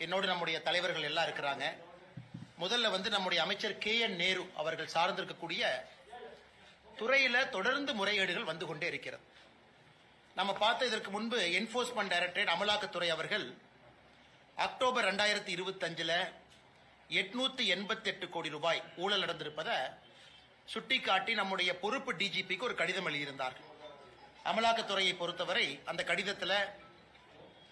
என்னோடு நம்முடைய தலைவர்கள் எல்லாம் இருக்கிறாங்க. முதல்ல வந்து நம்முடைய அமைச்சர் KN நேரு அவர்கள் சார்ந்திருக்கக்கூடிய துறையில தொடர்ந்து முறைகேடுகள் வந்து கொண்டே இருக்கிறது. நம்ம பார்த்த இதற்கு முன்பு என்போர்ஸ்மெண்ட் டைரக்டரேட் அமலாக்கத்துறை அவர்கள் அக்டோபர் 2025 888 கோடி ரூபாய் ஊழல் நடந்திருப்பதை சுட்டிக்காட்டி நம்முடைய பொறுப்பு DGPக்கு ஒரு கடிதம் எழுதியிருந்தார்கள். அமலாக்கத்துறையை பொறுத்தவரை அந்த கடிதத்தில்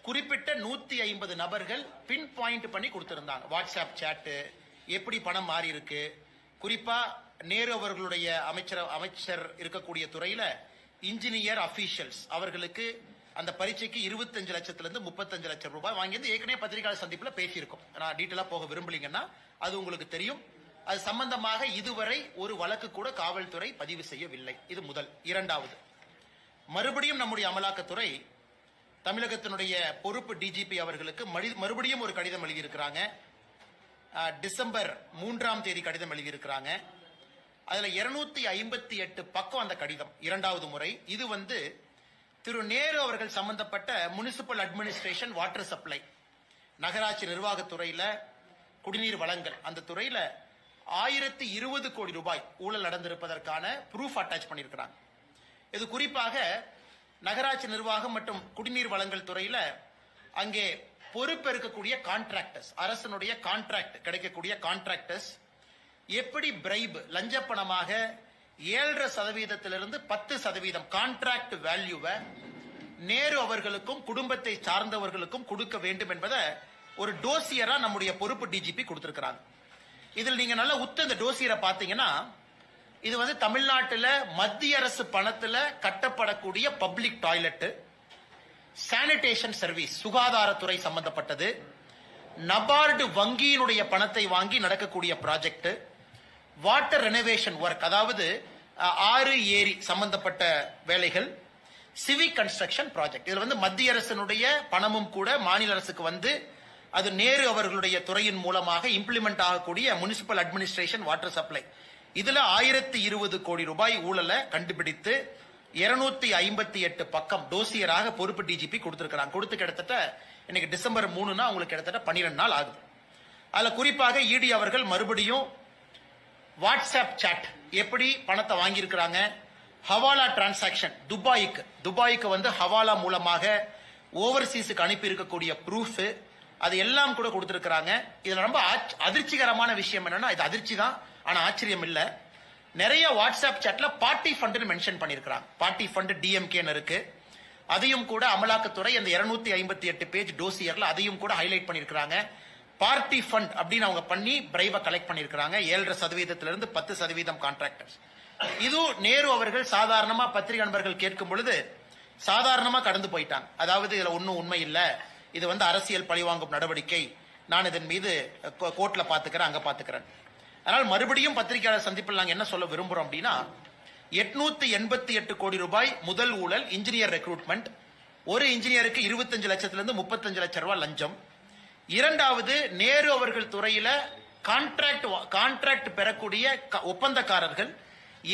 குறிப்பிட்ட 150 நபர்கள் பின் பாயிண்ட் பண்ணி கொடுத்திருந்தாங்க. வாட்ஸ்அப் சாட்டு எப்படி பணம் மாறி இருக்கு, குறிப்பா நேரு அவர்களுடைய அமைச்சர் இருக்கக்கூடிய துறையில இன்ஜினியர் அபிஷியல்ஸ் அவர்களுக்கு அந்த பரீட்சைக்கு 25 லட்சத்திலிருந்து 35 லட்சம் ரூபாய் வாங்கியது ஏற்கனவே பத்திரிகையாளர் சந்திப்புல பேசியிருக்கோம். நான் டீட்டெயிலா போக விரும்பலீங்கன்னா அது உங்களுக்கு தெரியும். அது சம்பந்தமாக இதுவரை ஒரு வழக்கு கூட காவல்துறை பதிவு செய்யவில்லை. இது முதல். இரண்டாவது, மறுபடியும் நம்முடைய அமலாக்கத்துறை தமிழகத்தினுடைய பொறுப்பு DGP அவர்களுக்கு மறுபடியும் ஒரு கடிதம் எழுதியிருக்கிறாங்க. டிசம்பர் 3 கடிதம் எழுதியிருக்கிறாங்க. அதுல 258 பக்கம் அந்த கடிதம். இரண்டாவது முறை. இது வந்து திரு நேரு அவர்கள் சம்பந்தப்பட்ட முனிசிபல் அட்மினிஸ்ட்ரேஷன் வாட்டர் சப்ளை நகராட்சி நிர்வாகத்துறையில குடிநீர் வழங்கல் அந்த துறையில 1020 கோடி ரூபாய் ஊழல் நடந்திருப்பதற்கான ப்ரூஃப் அட்டாச் பண்ணியிருக்கிறாங்க. இது குறிப்பாக நகராட்சி நிர்வாகம் மற்றும் குடிநீர் வழங்கல் துறையில அங்கே பொறுப்பேற்கக்கூடிய கான்ட்ராக்டர்ஸ், அரசனுடைய கான்ட்ராக்ட் கிடைக்கக்கூடிய கான்ட்ராக்டர்ஸ் எப்படி பிரைப் லஞ்சப்பணமாக 7.5% 10% கான்ட்ராக்ட் வேல்யூவை நேரு அவர்களுக்கும் குடும்பத்தை சார்ந்தவர்களுக்கும் கொடுக்க வேண்டும் என்பதை ஒரு டோசியரா நம்முடைய பொறுப்பு DGP கொடுத்திருக்கிறாங்க. இதில் நீங்க நல்லா இந்த டோசியரை பாத்தீங்கன்னா இது வந்து தமிழ்நாட்டில் மத்திய அரசு பணத்தில் கட்டப்படக்கூடிய பப்ளிக் டாய்லெட், சானிடேஷன் சர்வீஸ் சுகாதாரத்துறை சம்பந்தப்பட்டது, நபார்டு வங்கியினுடைய பணத்தை வாங்கி நடக்கக்கூடிய ப்ராஜெக்ட், வாட்டர் ரெனோவேஷன் ஒர்க் அதாவது ஆறு ஏரி சம்பந்தப்பட்ட வேலைகள், சிவிக் கன்ஸ்ட்ரக்ஷன் ப்ராஜெக்ட். இதுல வந்து மத்திய அரசினுடைய பணமும் கூட மாநில அரசுக்கு வந்து அது நேரு அவர்களுடைய துறையின் மூலமாக இம்ப்ளிமெண்ட் ஆகக்கூடிய முனிசிபல் அட்மினிஸ்ட்ரேஷன் வாட்டர் சப்ளை. இதுல 1020 கோடி ரூபாய் ஊழலை கண்டுபிடித்து 258 பக்கம் டோசியராக பொறுப்பு DGP கொடுத்திருக்கிறாங்க. கொடுத்து கிட்டத்தட்ட இன்னைக்கு டிசம்பர் 3 உங்களுக்கு கிட்டத்தட்ட 12 நாள் ஆகுது. அதுல குறிப்பாக ED அவர்கள் மறுபடியும் வாட்ஸ்அப் சாட் எப்படி பணத்தை வாங்கியிருக்கிறாங்க, ஹவாலா டிரான்சாக்சன் துபாய்க்கு வந்து ஹவாலா மூலமாக ஓவர்சீஸுக்கு அனுப்பி இருக்கக்கூடிய ப்ரூஃப் அது எல்லாம் கூட கொடுத்திருக்கிறாங்க. இதுல ரொம்ப அதிர்ச்சிகரமான விஷயம் என்னன்னா, இது அதிர்ச்சி தான் ஆனா ஆச்சரியம் இல்ல, நிறைய வாட்ஸ்அப் சாட்ல பார்ட்டி ஃபண்ட் மென்ஷன் பண்ணிருக்காங்க. பார்ட்டி ஃபண்ட் DMK இருக்கு. அதையும் கூட அமலாக்கத்துறை அந்த 258 பேஜ் டோசியர்ல அதையும் கூட ஹைலைட் பண்ணிருக்காங்க. பார்ட்டி ஃபண்ட் அப்படின்னு அவங்க பண்ணி பிரைவ கலெக்ட் பண்ணிருக்காங்க. 7.5% 10% கான்ட்ராக்டர்ஸ். இது நேரு அவர்கள் சாதாரணமா பத்திரிகை நண்பர்கள் கேட்கும் பொழுது சாதாரணமா கடந்து போயிட்டாங்க. அதாவது இதுல ஒன்னும் உண்மை இல்ல, இது வந்து அரசியல் பழிவாங்கும் நடவடிக்கை, நான் இதன் மீது கோர்ட்ல பாத்துக்கிறேன் அங்க பாத்துக்கிறேன். அதனால் மறுபடியும் பத்திரிகையாளர் சந்திப்பில் நாங்க என்ன சொல்ல விரும்புறோம் அப்படின்னா, 888 கோடி ரூபாய் முதல் ஊழல் இன்ஜினியர் ரெக்ரூட்மெண்ட். ஒரு இன்ஜினியருக்கு 25 லட்சத்திலிருந்து 35 லட்சம் ரூபாய் லஞ்சம். இரண்டாவது, நேரு அவர்கள் துறையில கான்ட்ராக்ட் பெறக்கூடிய ஒப்பந்தக்காரர்கள்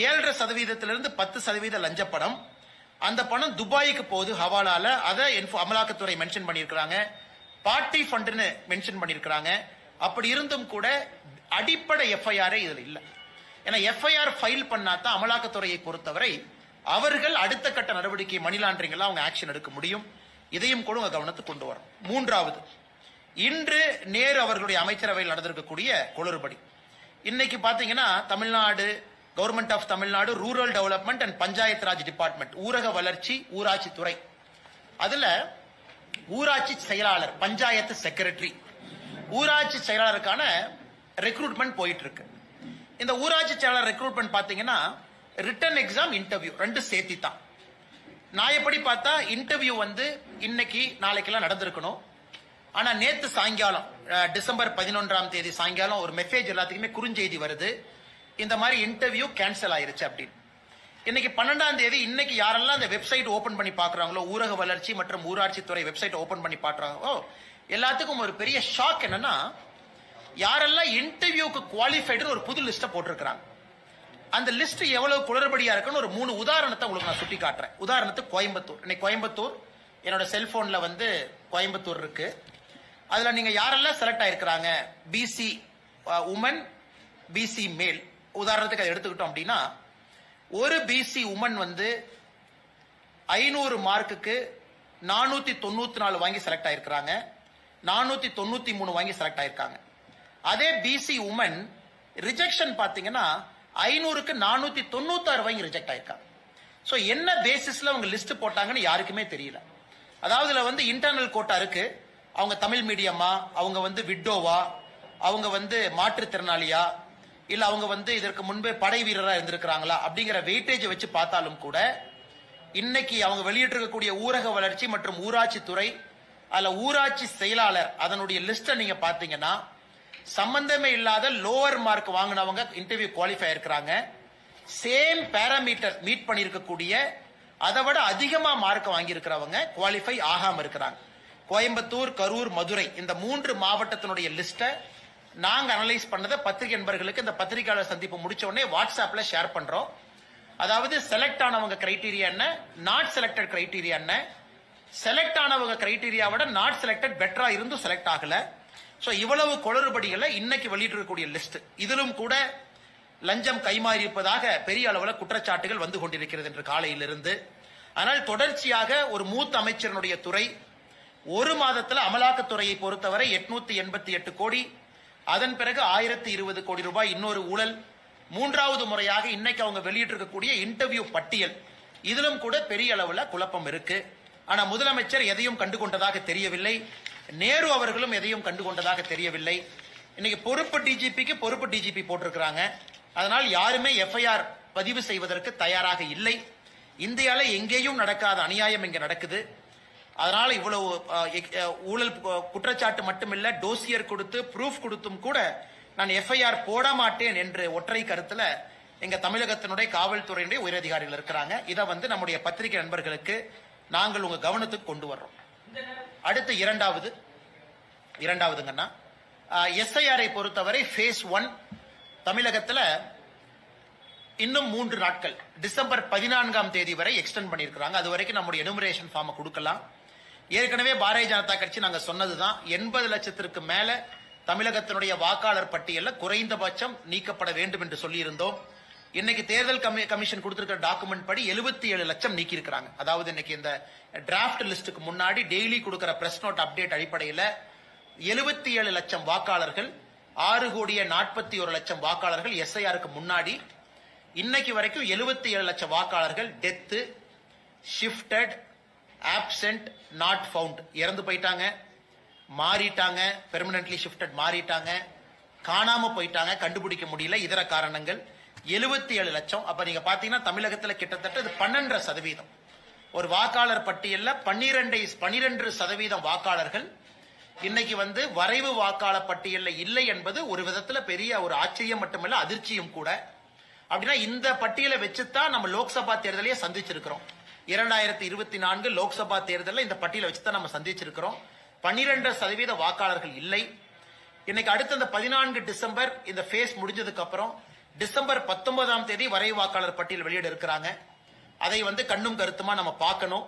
7.5% 10% லஞ்ச பணம். அந்த பணம் துபாய்க்கு போகுது ஹவாலால. அதை அமலாக்கத்துறை மென்ஷன் பண்ணியிருக்கிறாங்க. பார்ட்டி ஃபண்ட்னு மென்ஷன் பண்ணியிருக்கிறாங்க. அப்படி இருந்தும் கூட அடிப்படை FIR இதுல இல்ல. ஏன்னா FIR ஃபைல் பண்ணாதான் அமலாக்கத்துறையை பொறுத்தவரை அவர்கள் அடுத்த கட்ட நடவடிக்கை மணி லாண்டரிங் எல்லாம் அவங்க ஆக்ஷன் எடுக்க முடியும். இதையும் கூட உங்க கவனத்துக்கு கொண்டு வரும். மூன்றாவது, இன்று நேரு அவர்களுடைய அமைச்சரவையில் நடந்திருக்கக்கூடிய குளறுபடி. இன்னைக்கு பாத்தீங்கன்னா Tamil Nadu government of Tamil Nadu rural development and panchayat Raj department, ஊரக வளர்ச்சி ஊராட்சி துறை, அதுல ஊராட்சி செயலாளர், பஞ்சாயத்து செக்ரட்டரி, ஊராட்சி செயலாளருக்கான ரெக்ரூட்மெண்ட் போயிட்டு இருக்கு. இந்த ஊராட்சி செயலாளர் ரெக்ரூட்மெண்ட் பாத்தீங்கன்னா ரிட்டன் எக்ஸாம் இன்டர்வியூ ரெண்டு சேர்த்தி தான். நான் எப்படி பார்த்தா இன்டர்வியூ வந்து இன்னைக்கு நாளைக்கெல்லாம் நடந்திருக்கணும். ஆனா நேத்து சாயங்காலம் டிசம்பர் 11 சாயங்காலம் ஒரு மெசேஜ் எல்லாத்துக்குமே குறுஞ்செய்தி வருது, இந்த மாதிரி இன்டர்வியூ கேன்சல் ஆயிருச்சு அப்படின்னு. இன்னைக்கு 12 இன்னைக்கு யாரெல்லாம் அந்த வெப்சைட் ஓபன் பண்ணி பாக்குறாங்களோ, ஊரக வளர்ச்சி மற்றும் ஊராட்சி துறை வெப்சைட் ஓபன் பண்ணி பாக்குறாங்களோ, எல்லாத்துக்கும் ஒரு பெரிய ஷாக் என்னன்னா, யாரெல்லாம் இன்டர்வியூக்கு குவாலிஃபைடு ஒரு புது லிஸ்ட போட்டிருக்கிறாங்க. அந்த லிஸ்ட் எவ்வளவு குளறுபடியா இருக்குன்னு ஒரு 3 உதாரணத்தை உங்களுக்கு நான் சுட்டி காட்டுறேன். உதாரணத்துக்கு கோயம்புத்தூர். இன்னைக்கு கோயம்புத்தூர் என்னோட செல்போன்ல வந்து கோயம்புத்தூர் இருக்கு. அதுல நீங்க யாரெல்லாம் செலக்ட் ஆயிருக்கிறாங்க, பிசி உமன், பிசி மேல், உதாரணத்துக்கு அதை எடுத்துக்கிட்டோம் அப்படின்னா, ஒரு பிசி உமன் வந்து 500 மார்க்குக்கு 494 வாங்கி செலக்ட் ஆயிருக்கிறாங்க, 493 வாங்கி செலக்ட் ஆயிருக்காங்க. அதே பிசி உமன் ரிஜெக்ஷன் பாத்தீங்கன்னா 500க்கு 496 வாங்கி ரிஜெக்ட் ஆயிருக்காங்க. சோ என்ன பேசிஸ்ல அவங்க லிஸ்ட் போட்டாங்கன்னு யாருக்குமே தெரியல. அதாவது இதுல வந்து இன்டர்னல் கோட்டா இருக்கு, அவங்க தமிழ் மீடியமா, அவங்க வந்து விட்டோவா, அவங்க வந்து மாற்றுத்திறனாளியா, இல்ல அவங்க வந்து இதற்கு முன்பே படை வீரரா இருந்திருக்கிறாங்களா அப்படிங்கிற வெயிட்டேஜ் வச்சு பார்த்தாலும் கூட இன்னைக்கு அவங்க வெளியிட்டிருக்கக்கூடிய ஊரக வளர்ச்சி மற்றும் ஊராட்சி துறை, அதுல ஊராட்சி செயலாளர் அதனுடைய லிஸ்ட நீங்க பாத்தீங்கன்னா சம்பந்தமே இல்லாத லோவர் மார்க் வாங்கினவங்க இன்டர்வியூ குவாலிஃபை இருக்கிறாங்க. சேம் பேராமீட்டர் மீட் பண்ணிருக்கக்கூடிய அதை விட அதிகமா மார்க் வாங்கி இருக்கிறவங்க குவாலிஃபை ஆகாம இருக்கிறாங்க. கோயம்புத்தூர், கரூர், மதுரை இந்த 3 மாவட்டத்தினுடைய லிஸ்ட நாங்க அனலைஸ் பண்ணதை பத்திரிகை நண்பர்களுக்கு இந்த பத்திரிகையாளர் சந்திப்பு முடிச்ச உடனே வாட்ஸ்அப்ல ஷேர் பண்றோம். அதாவது செலக்ட் ஆனவங்க கிரைட்டீரியா என்ன, நாட் செலக்டட் கிரைட்டீரியா என்ன, செலக்ட் ஆனவங்க கிரைட்டீரியா விட நாட் செலக்டட் பெட்டரா இருந்தும் செலக்ட் ஆகல. சோ இவ்வளவு குளறுபடிகளை இன்னைக்கு வெளியிட்டிருக்கக்கூடிய லிஸ்ட், இதிலும் கூட லஞ்சம் கைமாறி இருப்பதாக பெரிய அளவில் குற்றச்சாட்டுகள் வந்து கொண்டிருக்கிறது என்று காலையிலிருந்து. ஆனால் தொடர்ச்சியாக ஒரு மூத்த அமைச்சரனுடைய துறை ஒரு மாதத்தில் அமலாக்கத்துறையை பொறுத்தவரை 888 கோடி, அதன் பிறகு 1020 கோடி ரூபாய் இன்னொரு ஊழல், மூன்றாவது முறையாக இன்னைக்கு அவங்க வெளியிட்டிருக்கக்கூடிய இன்டர்வியூ பட்டியல், இதிலும் கூட பெரிய அளவில் குழப்பம் இருக்கு. ஆனா முதலமைச்சர் எதையும் கண்டுகொண்டதாக தெரியவில்லை, நேரு அவர்களும் எதையும் கண்டுகொண்டதாக தெரியவில்லை. இன்னைக்கு பொறுப்பு டிஜிபிக்கு பொறுப்பு டிஜிபி போட்டிருக்கிறாங்க. அதனால் யாருமே எஃப்ஐஆர் பதிவு செய்வதற்கு தயாராக இல்லை. இந்தியால எங்கேயும் நடக்காத அநியாயம் இங்க நடக்குது. அதனால இவ்வளவு ஊழல் குற்றச்சாட்டு மட்டுமில்ல, டோசியர் கொடுத்து ப்ரூஃப் கொடுத்தும் கூட நான் எஃப்ஐஆர் போட மாட்டேன் என்று ஒற்றை கருத்துல எங்க தமிழகத்தினுடைய காவல்துறையினுடைய உயரதிகாரிகள் இருக்கிறாங்க. இதை வந்து நம்முடைய பத்திரிகை நண்பர்களுக்கு நாங்கள் உங்க கவனத்துக்கு கொண்டு வர்றோம். அடுத்து இரண்டாவதுங்கன்னா எஸ்ஐஆரை பொறுத்தவரை ஃபேஸ் 1 தமிழகத்துல இன்னும் 3 நாட்கள் டிசம்பர் 14ஆம் தேதி வரை எக்ஸ்டெண்ட் பண்ணியிருக்கிறாங்க. அது வரைக்கும் நம்முடைய எனுமரேஷன் ஃபார்ம் கொடுக்கலாம். ஏற்கனவே பாரதிய ஜனதா கட்சி நாங்க சொன்னதுதான், 80 லட்சத்திற்கு மேல தமிழகத்தினுடைய வாக்காளர் பட்டியலில் குறைந்தபட்சம் நீக்கப்பட வேண்டும் என்று சொல்லி இருந்தோம். இன்னைக்கு தேர்தல் கமிஷன் கொடுத்திருக்கிற டாக்குமெண்ட் படி 77 லட்சம் நீக்கி இருக்கிறாங்க. அதாவது இன்னைக்கு இந்த டிராப்ட் லிஸ்டுக்கு முன்னாடி டெய்லி கொடுக்கிற பிரஸ் நோட் அப்டேட் அடிப்படையில் 77 லட்சம் வாக்காளர்கள், 6 கோடியே 41 லட்சம் வாக்காளர்கள் எஸ்ஐஆருக்கு முன்னாடி இன்னைக்கு வரைக்கும் 77 லட்சம் வாக்காளர்கள் death, shifted, absent, not found, இறந்து போயிட்டாங்க, மாறிட்டாங்க, பெர்மனன்ட்லி ஷிஃப்டட் மாறிட்டாங்க, காணாம போயிட்டாங்க, கண்டுபிடிக்க முடியல, இதர காரணங்கள். 77 லட்சம். அப்ப நீங்க பாத்தீங்கன்னா தமிழகத்தில் கிட்டத்தட்ட 12%. ஒரு வாக்காளர் பட்டியல்ல 12% வாக்காளர்கள் இன்னைக்கு வந்து வரைவு வாக்காளர் பட்டியலில் இல்லை என்பது ஒரு விதத்துல பெரிய ஒரு ஆச்சரியம் மட்டுமல்ல, அதிர்ச்சியும் கூட. அப்படின்னா இந்த பட்டியலை வச்சுதான் நம்ம லோக்சபா தேர்தலையே சந்திச்சிருக்கிறோம். 2024 லோக்சபா தேர்தலில் இந்த பட்டியலை வச்சுதான் நம்ம சந்திச்சிருக்கிறோம். 12% வாக்காளர்கள் இல்லை. இன்னைக்கு அடுத்த இந்த 14 டிசம்பர் இந்த ஃபேஸ் முடிஞ்சதுக்கு அப்புறம் டிசம்பர் 19ஆம் தேதி வரைவு வாக்காளர் பட்டியல் வெளியிட இருக்கிறாங்க. அதை வந்து கண்ணும் கருத்துமா நம்ம பார்க்கணும்.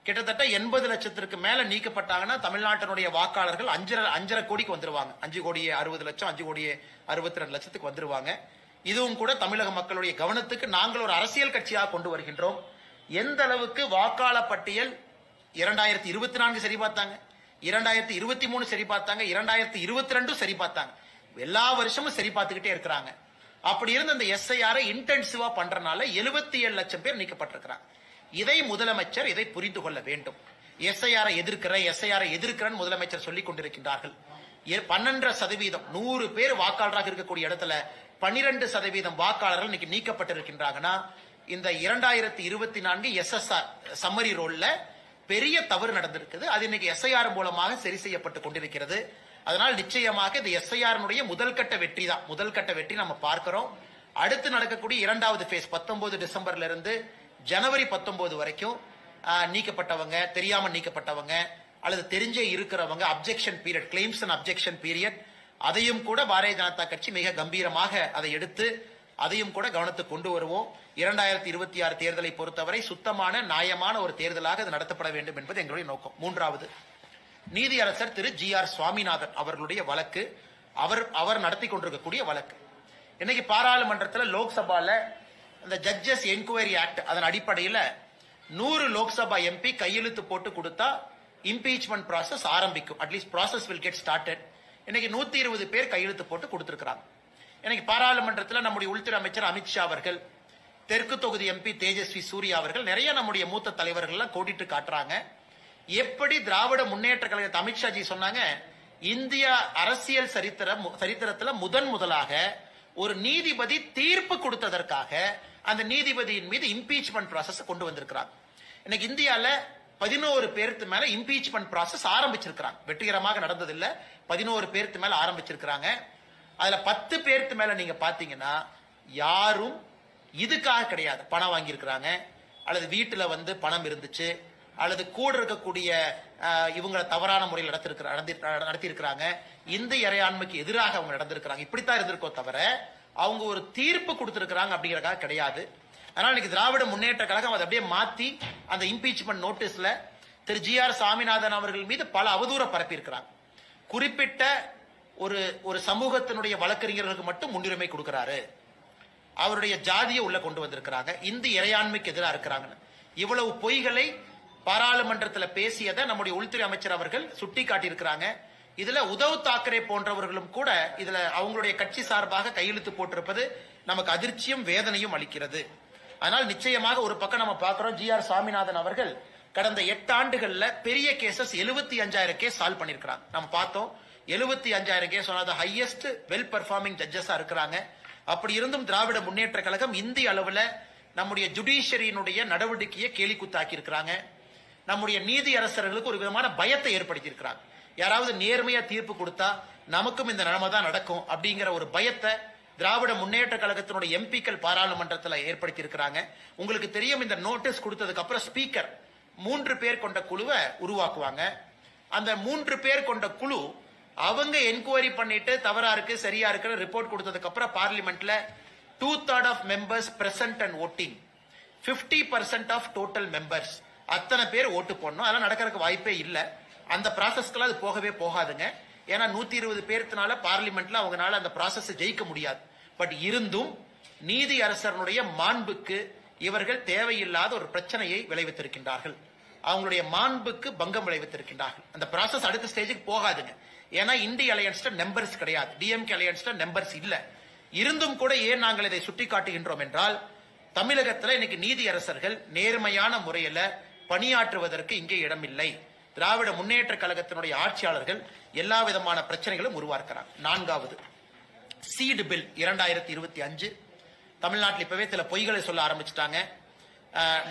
கிட்டத்தட்ட 80 லட்சத்திற்கு மேல நீக்கப்பட்டாங்கன்னா தமிழ்நாட்டினுடைய வாக்காளர்கள் 5.5 கோடிக்கு வந்துருவாங்க. 5 கோடியே 60 லட்சம், 5 கோடியே 62 லட்சத்துக்கு வந்துருவாங்க. இதுவும் கூட தமிழக மக்களுடைய கவனத்துக்கு நாங்கள் ஒரு அரசியல் கட்சியாக கொண்டு வருகின்றோம். எந்த அளவுக்கு வாக்காளர் பட்டியல் 2024 சரி பார்த்தாங்க, 2023 சரி பார்த்தாங்க, 2022 சரி பார்த்தாங்க, எல்லா வருஷமும் சரி பார்த்துக்கிட்டே இருக்கிறாங்க. அப்படி இருந்த இந்த எஸ்ஐஆர் இன்டென்சிவா பண்றதுனால 77 லட்சம் பேர் நீக்கப்பட்டிருக்கிறாங்க. இதை முதலமைச்சர் இதை புரிந்து கொள்ள வேண்டும். எஸ்ஐஆரை எதிர்க்கிறேன் முதலமைச்சர் சொல்லிக் கொண்டிருக்கின்றார்கள். 12%, 100 பேர் வாக்காளராக இருக்கக்கூடிய இடத்துல 12% வாக்காளர்கள் இன்னைக்கு நீக்கப்பட்டிருக்கின்றாங்கன்னா இந்த 2024 எஸ்எஸ்ஆர் சம்மரி ரோல்ல பெரிய தவறு நடந்திருக்குது. அது இன்னைக்கு எஸ்ஐஆர் மூலமாக சரி செய்யப்பட்டு கொண்டிருக்கிறது. அதனால் நிச்சயமாக இந்த எஸ்ஐஆர் முதல் கட்ட வெற்றி தான். முதல் கட்ட வெற்றி நம்ம பார்க்கிறோம். அடுத்து நடக்கக்கூடிய 2வது ஃபேஸ் 19 டிசம்பர்ல இருந்து ஜனவரி 19 வரைக்கும் நீக்கப்பட்டவங்க, தெரியாம நீக்கப்பட்டவங்க அல்லது தெரிஞ்சே இருக்கிறவங்க, objection period, claims and objection period, அதையும் கூட பாரதிய ஜனதா கட்சி மிக கம்பீரமாக அதை எடுத்து அதையும் கூட கவனத்துக்கு கொண்டு வருவோம். 2026 தேர்தலை பொறுத்தவரை சுத்தமான நியாயமான ஒரு தேர்தலாக அது நடத்தப்பட வேண்டும் என்பது எங்களுடைய நோக்கம். நீதியரசர் திரு GR சுவாமிநாதன் அவர்களுடைய வழக்கு, அவர் நடத்தி கொண்டிருக்கக்கூடிய வழக்கு. இன்னைக்கு பாராளுமன்றத்தில் லோக்சபால இந்த ஜட்ஜஸ் என்கொயரி ஆக்ட் அதன் அடிப்படையில் 100 லோக்சபா MP கையெழுத்து போட்டு கொடுத்தா இம்பீச்மெண்ட் ப்ராசஸ் ஆரம்பிக்கும். At least process will get started. இன்னைக்கு 120 பேர் கையெழுத்து போட்டு கொடுத்திருக்கிறாங்க. இன்னைக்கு பாராளுமன்றத்தில் நம்முடைய உள்துறை அமைச்சர் அமித்ஷா அவர்கள், தெற்கு தொகுதி MP தேஜஸ்வி சூர்யா அவர்கள், நிறைய நம்முடைய மூத்த தலைவர்கள் எல்லாம் கோடிட்டு காட்டுறாங்க. எப்படி திராவிட முன்னேற்ற கழகத்தை அமித்ஷாஜி சொன்னாங்க, இந்திய அரசியல் சரித்திரத்தில் முதலாக ஒரு நீதிபதி தீர்ப்பு கொடுத்ததற்காக அந்த நீதிபதியின் மீது இம்பீச்மெண்ட் ப்ராசஸ் கொண்டு வந்திருக்கிறாங்க. இன்னைக்கு இந்தியால 11 பேருக்கு மேல இம்பீச்மெண்ட் ப்ராசஸ் ஆரம்பிச்சிருக்காங்க. வெற்றிகரமாக நடந்ததில்லை. 11 பேருக்கு மேல ஆரம்பிச்சிருக்காங்க. அதுல 10 பேருக்கு மேல நீங்க பாத்தீங்கன்னா யாரும் இதுக்காக கிடையாது. பணம் வாங்கியிருக்கிறாங்க, அல்லது வீட்டுல பணம் இருந்துச்சு, அல்லது கூட இருக்கக்கூடிய இவங்களை தவறான முறையில் நடத்தி இருக்கிறாங்க, இந்திய இறையாண்மைக்கு எதிராக அவங்க நடந்திருக்கிறாங்க. இப்படித்தான் இருந்திருக்கோ தவிர அவங்க ஒரு தீர்ப்பு கொடுத்திருக்கிறாங்க அப்படிங்கறதுக்காக கிடையாது. அதனால இன்னைக்கு திராவிட முன்னேற்ற கழகம் அதை அப்படியே மாத்தி அந்த இம்பீச்மெண்ட் நோட்டீஸ்ல திரு GR சாமிநாதன் அவர்கள் மீது பல அவதூற பரப்பி இருக்கிறாங்க. குறிப்பிட்ட ஒரு சமூகத்தினுடைய வழக்கறிஞர்களுக்கு மட்டும் முன்னுரிமை கொடுக்கிறாரு, அவருடைய ஜாதியை உள்ள கொண்டு வந்திருக்கிறாங்க, இந்திய இறையாண்மைக்கு எதிராக இருக்கிறாங்க. இவ்வளவு பொய்களை பாராளுமன்றத்தில் பேசியதை நம்முடைய உள்துறை அமைச்சர் அவர்கள் சுட்டி காட்டியிருக்கிறாங்க. இதுல உத்தவ் தாக்கரே போன்றவர்களும் கூட இதுல அவங்களுடைய கட்சி சார்பாக கையெழுத்து போட்டிருப்பது நமக்கு அதிர்ச்சியும் வேதனையும் அளிக்கிறது. அதனால் நிச்சயமாக ஒரு பக்கம் நம்ம பார்க்கிறோம், GR சாமிநாதன் அவர்கள் கடந்த 8 ஆண்டுகள்ல பெரிய கேசஸ் 75,000 கேஸ் சால்வ் பண்ணிருக்கிறாங்க. நம்ம பார்த்தோம், 75,000 கேஸ் ஹையஸ்ட் வெல் பெர்ஃபார்மிங் ஜட்ஜஸா இருக்கிறாங்க. அப்படி இருந்தும் திராவிட முன்னேற்ற கழகம் இந்திய அளவுல நம்முடைய ஜுடிஷியரியினுடைய நடவடிக்கையை கேலிக்குத்தாக்கி இருக்கிறாங்க. நம்முடைய நீதி அரசர்களுக்கு ஒரு விதமான பயத்தை ஏற்படுத்தி இருக்கிறாங்க. யாராவது நேர்மையா தீர்ப்பு கொடுத்தா நமக்கும் இந்த நிலைமை தான் நடக்கும் அப்படிங்கிற ஒரு பயத்தை திராவிட முன்னேற்ற கழகத்தினுடைய MPக்கள் பாராளுமன்றத்தில் ஏற்படுத்தி இருக்கிறாங்க. உங்களுக்கு தெரியும், இந்த நோட்டீஸ் கொடுத்ததுக்கு அப்புறம் ஸ்பீக்கர் 3 பேர் கொண்ட குழுவை உருவாக்குவாங்க. அந்த 3 பேர் கொண்ட குழு அவங்க என்கொயரி பண்ணிட்டு தவறா இருக்கு சரியா இருக்கு ரிப்போர்ட் கொடுத்ததுக்கு அப்புறம் பார்லிமெண்ட்ல 2/3 of members present and voting, 50% of total members, அத்தனை பேர் ஓட்டு போடணும். அதெல்லாம் நடக்கிறதுக்கு வாய்ப்பே இல்லை. அந்த ப்ராசஸ்க்குலாம் அது போகவே போகாதுங்க. ஏன்னா 120 பேர்த்தினால பார்லிமெண்ட்ல அவங்களால அந்த ப்ராசஸ் ஜெயிக்க முடியாது. பட் இருந்தும் நீதி அரசனுடைய மாண்புக்கு இவர்கள் தேவையில்லாத ஒரு பிரச்சனையை விளைவித்திருக்கின்றார்கள். அவங்களுடைய மாண்புக்கு பங்கம் விளைவித்திருக்கின்றார்கள். அந்த ப்ராசஸ் அடுத்த ஸ்டேஜுக்கு போகாதுங்க. ஏன்னா இந்திய அலையன்ஸ்ல நம்பர்ஸ் கிடையாது, DMK அலையன்ஸ்ல நம்பர்ஸ் இல்ல. இருந்தும் கூட ஏன் நாங்கள் இதை சுட்டி காட்டுகின்றோம் என்றால், தமிழகத்தில் இன்னைக்கு நீதி அரசர்கள் நேர்மையான முறையில பணியாற்றுவதற்கு இங்கே இடமில்லை. திராவிட முன்னேற்ற கழகத்தினுடைய ஆட்சியாளர்கள் எல்லா விதமான பிரச்சனைகளும் உருவாக்குறாங்க. 4வது சீடு பில் 2025 தமிழ்நாட்டில் இப்பவே சில பொய்களை சொல்ல ஆரம்பிச்சுட்டாங்க.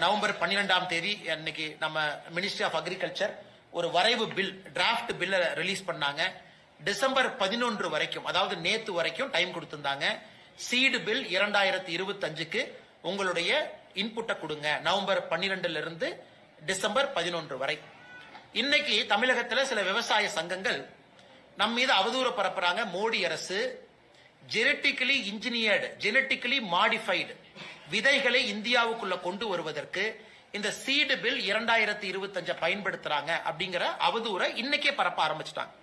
நவம்பர் 12ஆம் தேதி இன்னைக்கு நம்ம மினிஸ்ட்ரி ஆஃப் அக்ரிகல்ச்சர் ஒரு வரைவு பில், டிராஃப்ட் பில்ல ரிலீஸ் பண்ணாங்க. டிசம்பர் 11 வரைக்கும், அதாவது நேத்து வரைக்கும் டைம் கொடுத்திருந்தாங்க. சீடு பில் 2025க்கு உங்களுடைய இன்புட்டை கொடுங்க, நவம்பர் 12 இருந்து டிசம்பர் 11 வரை. இன்னைக்கு தமிழகத்தில் சில விவசாய சங்கங்கள் நம்ம மீது அவதூறு பரப்புறாங்க. மோடி அரசு ஜெனட்டிக்கலி இன்ஜினியர்டு, ஜெனட்டிக்கலி மாடிஃபைடு விதைகளை இந்தியாவுக்குள்ள கொண்டு வருவதற்கு இந்த சீடு பில் 2025 பயன்படுத்துறாங்க அப்படிங்கிற அவதூறை இன்னைக்கே பரப்ப ஆரம்பிச்சிட்டாங்க.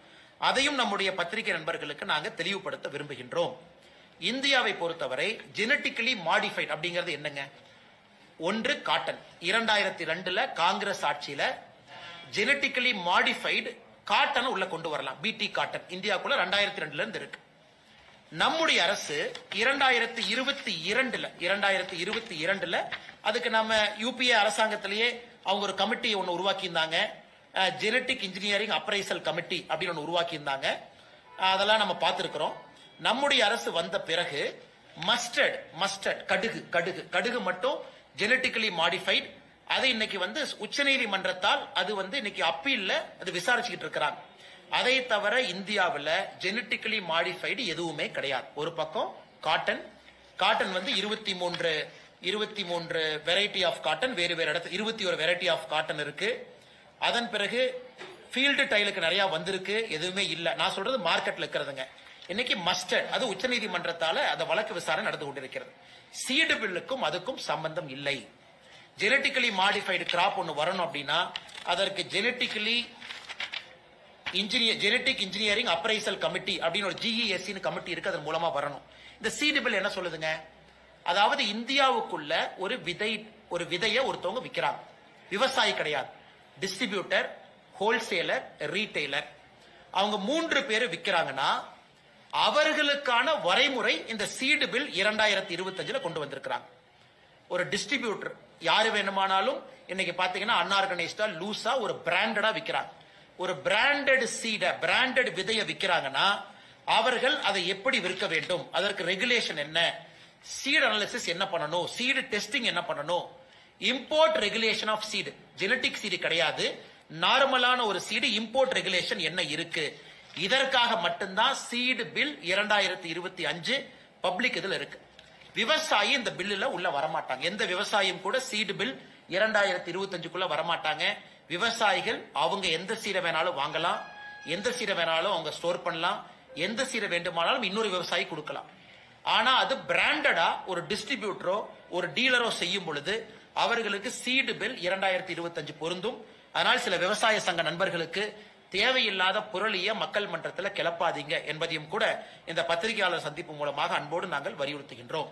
அதையும் நம்முடைய பத்திரிகை நண்பர்களுக்கு நாங்க தெளிவுபடுத்த விரும்புகின்றோம். இந்தியாவை பொறுத்தவரை ஜெனட்டிக்கலி மாடிஃபைட் அப்படிங்கிறது என்னங்க? ஒன்று காட்டன். 2002 காங்கிரஸ் ஆட்சியில ஜெனட்டிக்கலி மாடிஃபைடு காட்டன் உள்ள கொண்டு வரலாம். BT காட்டன் இந்தியாவுக்குள்ள 2002 இருந்து இருக்கு. நம்முடைய அரசு 2022 அதுக்கு நம்ம UPA அரசாங்கத்திலேயே அவங்க ஒரு கமிட்டி ஒன்னு உருவாக்கி இருந்தாங்க. ஜெனட்டிக் இன்ஜினியரிங் அப்ரைசல் கமிட்டி அப்படின்னு ஒன்று உருவாக்கி இருந்தாங்க. அதெல்லாம் நம்ம பார்த்திருக்கிறோம். நம்முடைய அரசு வந்த பிறகு மஸ்டர்ட் கடுகு மட்டும் ஜெனட்டிக்கலி மாடிஃபைட், அது இன்னைக்கு உச்சநீதிமன்றத்தால் அது இன்னைக்கு அப்பீல்ல அது விசாரிச்சுக்கிட்டு இருக்கிறாங்க. அதை தவிர இந்தியாவில் ஜெனட்டிக்கலி மாடிஃபைடு எதுவுமே கிடையாது. ஒரு பக்கம் காட்டன் 23 வெரைட்டி ஆஃப் காட்டன் வேறு இடத்துல 21 வெரைட்டி ஆஃப் காட்டன் இருக்கு. அதன் பிறகு ஃபீல்டு டைலுக்கு நிறைய வந்திருக்கு, எதுவுமே இல்லை. நான் சொல்றது மார்க்கெட்ல இருக்கிறதுங்க. இன்னைக்கு மஸ்டர்ட், அது உச்சநீதிமன்றத்தால அந்த வழக்கு விசாரணை நடந்து கொண்டிருக்கிறது. சீடு பில்லுக்கும் அதுக்கும் சம்பந்தம் இல்லை. ஜெனட்டிக்கலி மாடிஃபைடு கிராப் ஒன்று வரணும் அப்படின்னா அதற்கு genetically genetic engineering appraisal committee அப்படின்னு ஒரு ஜிஇஎஸ்சி கமிட்டி இருக்கு, அதன் மூலமா வரணும். இந்த சீடு பில் என்ன சொல்லுதுங்க? அதாவது இந்தியாவுக்குள்ள ஒரு விதையை ஒருத்தவங்க விற்கிறாங்க, விவசாயி கிடையாது, டிஸ்ட்ரிபியூட்டர், ஹோல்சேலர், ரீட்டைலர், அவங்க 3 பேர் விற்கிறாங்கன்னா அவர்களுக்கான வரைமுறை இந்த சீடு பில் 2025 கொண்டு வந்திருக்கிறாங்க. ஒரு டிஸ்ட்ரிபியூட்டர் யாரு வேணுமானாலும் இன்னைக்கு பாத்தீங்கன்னா அன்ஆர்கனைஸ்டா லூசா ஒரு பிராண்டடா விற்கிறாங்க. ஒரு பிராண்டட் சீட, பிராண்டட் விதையை விற்கிறாங்கன்னா அவர்கள் அதை எப்படி விற்க வேண்டும், அதற்கு ரெகுலேஷன் என்ன, சீட் அனாலிசிஸ் என்ன பண்ணணும், சீடு டெஸ்டிங் என்ன பண்ணணும், import regulation of seed, genetic seed கிடையாது, நார்மலான ஒரு சீடு, இம்போர்ட் ரெகுலேஷன் என்ன இருக்கு, இதற்காக மட்டும்தான் சீடு பில் 2025 பப்ளிக் இதுல இருக்கு. விவசாயி இந்த பில்லுல உள்ள வரமாட்டாங்க. எந்த விவசாயியும் கூட சீடு பில் 2025 வரமாட்டாங்க. விவசாயிகள் அவங்க எந்த சீடை வேணாலும் வாங்கலாம், எந்த சீடை வேணாலும் அவங்க ஸ்டோர் பண்ணலாம், எந்த சீடை வேண்டுமானாலும் இன்னொரு விவசாயி கொடுக்கலாம். ஆனா அது பிராண்டடா ஒரு டிஸ்ட்ரிபியூட்டரோ ஒரு டீலரோ செய்யும் பொழுது அவர்களுக்கு சீடு பில் 2025 பொருந்தும். அதனால் சில விவசாய சங்க நண்பர்களுக்கு தேவையில்லாத புரளிய மக்கள் மன்றத்தில் கிளப்பாதீங்க என்பதையும் கூட இந்த பத்திரிகையாளர் சந்திப்பு மூலமாக அன்போடு நாங்கள் வலியுறுத்துகின்றோம்.